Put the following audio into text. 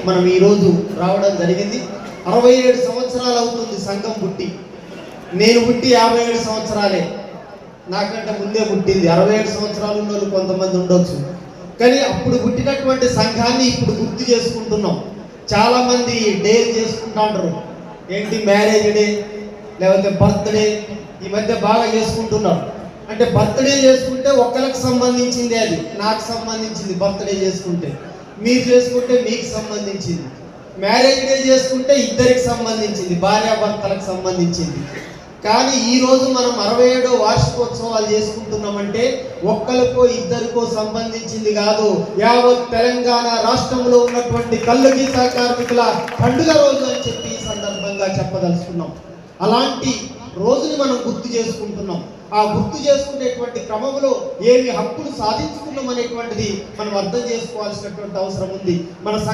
మనం ఈరోజు రావడం జరిగింది. 67 సంవత్సరాలు అవుతుంది సంఘం పుట్టి. నేను పుట్టి 57 సంవత్సరాలే, నాకంటే ముందే పుట్టింది. 67 సంవత్సరాలు ఉన్న వాళ్ళు కొంతమంది ఉండొచ్చు, కానీ అప్పుడు పుట్టినటువంటి సంఘాన్ని ఇప్పుడు గుర్తు చేసుకుంటున్నాం. చాలామంది డేలు చేసుకుంటాంటారు, ఏంటి మ్యారేజ్ డే లేకపోతే బర్త్డే, ఈ మధ్య బాగా చేసుకుంటున్నారు. అంటే బర్త్డే చేసుకుంటే ఒక్కరికి సంబంధించింది, అది నాకు సంబంధించింది. బర్త్డే చేసుకుంటే మీరు చేసుకుంటే మీకు సంబంధించింది. మ్యారేజ్ డే చేసుకుంటే ఇద్దరికి సంబంధించింది, భార్యాభర్తలకు సంబంధించింది. కానీ ఈరోజు మనం 67వ వార్షికోత్సవాలు చేసుకుంటున్నామంటే ఒక్కరికో ఇద్దరికో సంబంధించింది కాదు, యావత్ తెలంగాణ రాష్ట్రంలో ఉన్నటువంటి కళ్ళు గీత కార్మికుల పండుగ రోజు అని చెప్పి ఈ సందర్భంగా చెప్పదలుచుకున్నాం. అలాంటి రోజుని మనం గుర్తు చేసుకుంటున్నాం. ఆ గుర్తు చేసుకునేటువంటి క్రమంలో ఏమి హక్కులు సాధించుకున్నాం అనేటువంటిది మనం అర్థం చేసుకోవాల్సినటువంటి అవసరం ఉంది. మన